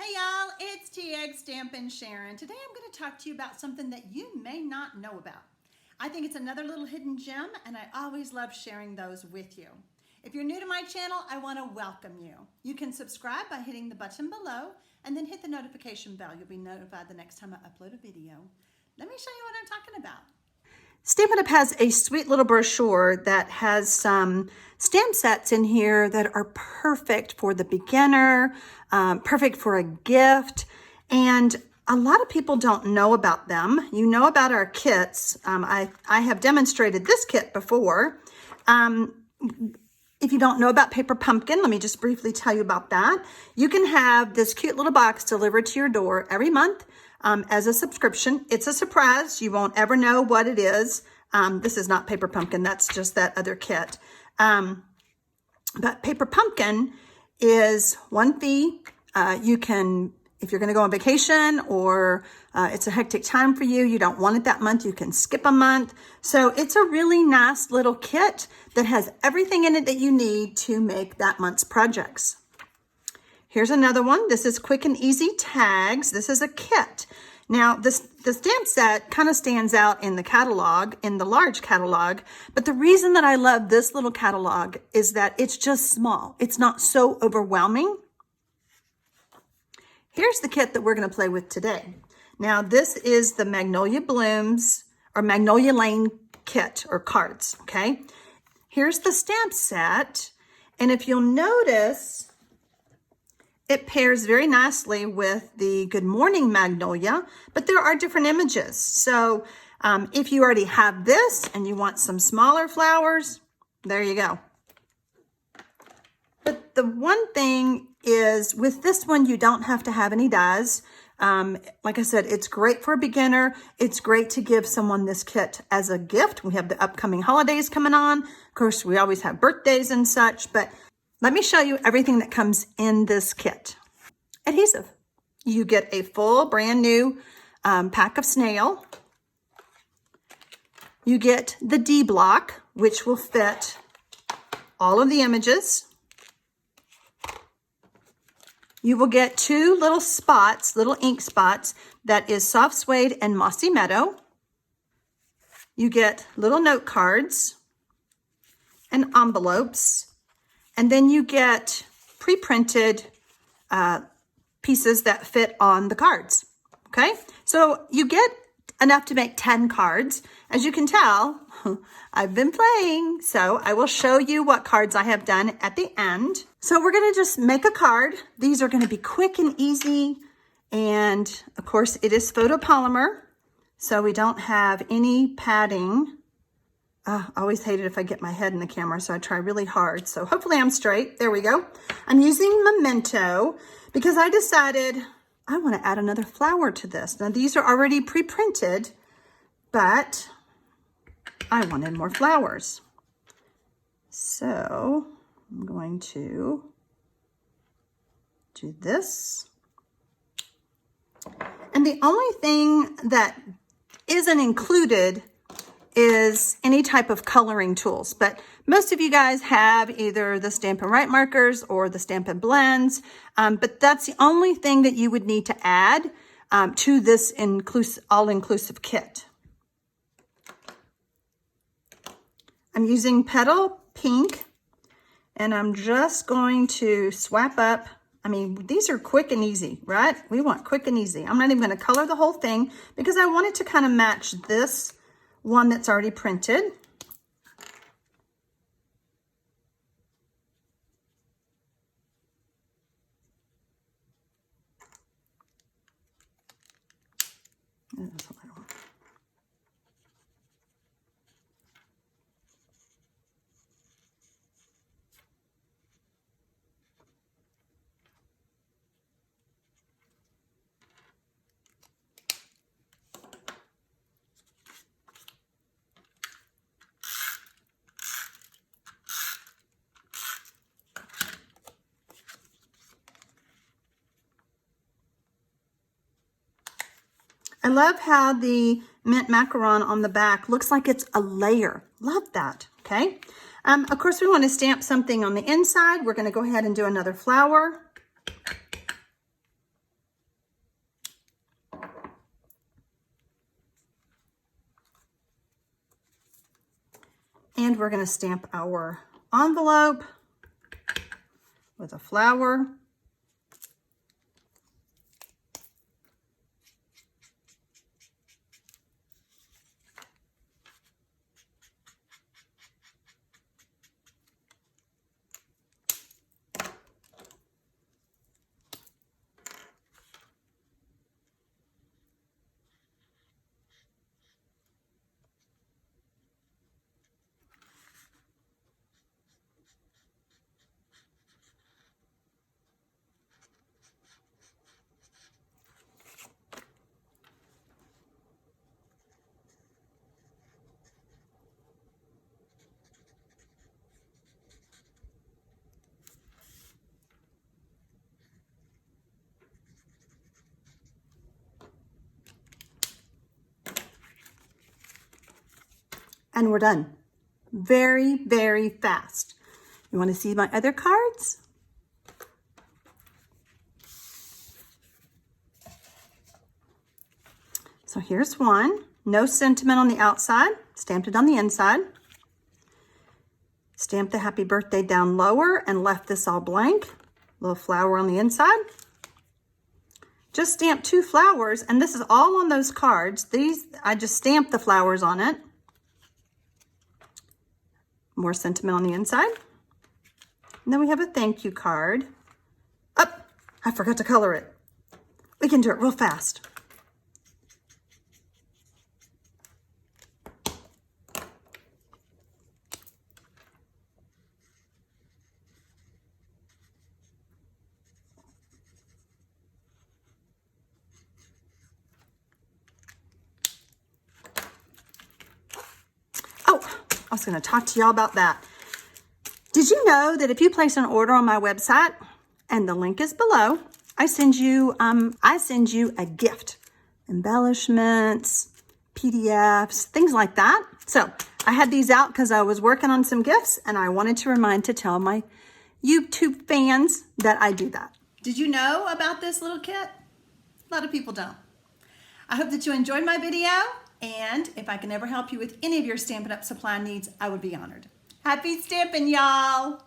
Hey y'all, it's TxStampin Sharon. Today I'm going to talk to you about something that you may not know about. I think it's another little hidden gem and I always love sharing those with you. If you're new to my channel, I want to welcome you. You can subscribe by hitting the button below and then hit the notification bell. You'll be notified the next time I upload a video. Let me show you what I'm talking about. Stampin Up has a sweet little brochure that has some stamp sets in here that are perfect for the beginner, perfect for a gift, and a lot of people don't know about them. You know about our kits. I have demonstrated this kit before. If you don't know about Paper Pumpkin, let me just briefly tell you about that. You can have this cute little box delivered to your door every month. As a subscription. It's a surprise. You won't ever know what it is. This is not Paper Pumpkin. That's just that other kit. But Paper Pumpkin is one fee. You can, if you're going to go on vacation or it's a hectic time for you, you don't want it that month, you can skip a month. So it's a really nice little kit that has everything in it that you need to make that month's projects. Here's another one. This is Quick and Easy Tags. This is a kit. Now, the stamp set kind of stands out in the catalog, in the large catalog, but the reason that I love this little catalog is that it's just small. It's not so overwhelming. Here's the kit that we're going to play with today. Now, this is the Magnolia Blooms or Magnolia Lane Kit or cards, okay? Here's the stamp set, and if you'll notice, it pairs very nicely with the Good Morning Magnolia, but there are different images. So if you already have this and you want some smaller flowers, there you go. But the one thing is with this one, you don't have to have any dies. Like I said, it's great for a beginner. It's great to give someone this kit as a gift. We have the upcoming holidays coming on. Of course, we always have birthdays and such, but let me show you everything that comes in this kit. Adhesive. You get a full brand new pack of snail. You get the D block, which will fit all of the images. You will get two little spots, little ink spots, that is Soft Suede and Mossy Meadow. You get little note cards and envelopes. And then you get pre-printed pieces that fit on the cards, okay? So you get enough to make 10 cards. As you can tell, I've been playing, so I will show you what cards I have done at the end. So we're gonna just make a card. These are gonna be quick and easy, and of course it is photopolymer, so we don't have any padding. I always hate it if I get my head in the camera, so I try really hard. So hopefully I'm straight. There we go. I'm using memento because I decided I want to add another flower to this. Now these are already pre-printed, but I wanted more flowers. So I'm going to do this. And the only thing that isn't included is any type of coloring tools, but most of you guys have either the Stampin' Write markers or the Stampin' Blends, but that's the only thing that you would need to add to this all-inclusive kit. I'm using Petal Pink, and I'm just going to swap up. I mean, these are quick and easy, right? We want quick and easy. I'm not even going to color the whole thing because I want it to kind of match this one that's already printed. That's a little one. I love how the mint macaron on the back looks like it's a layer. Love that, okay? Of course, we want to stamp something on the inside. We're going to go ahead and do another flower. And we're going to stamp our envelope with a flower. And we're done. Very, very fast. You want to see my other cards? So here's one. No sentiment on the outside. Stamped it on the inside. Stamped the happy birthday down lower and left this all blank. Little flower on the inside. Just stamped 2 flowers, and this is all on those cards. These, I just stamped the flowers on it. More sentiment on the inside. And then we have a thank you card. Oh, I forgot to color it. We can do it real fast. Oh, I was going to talk to y'all about that. Did you know that if you place an order on my website, and the link is below, I send you a gift, embellishments, PDFs, things like that. So I had these out because I was working on some gifts, and I wanted to tell my YouTube fans that I do that. Did you know about this little kit? A lot of people don't. I hope that you enjoyed my video, and if I can ever help you with any of your Stampin' Up! Supply needs, I would be honored. Happy stamping, y'all!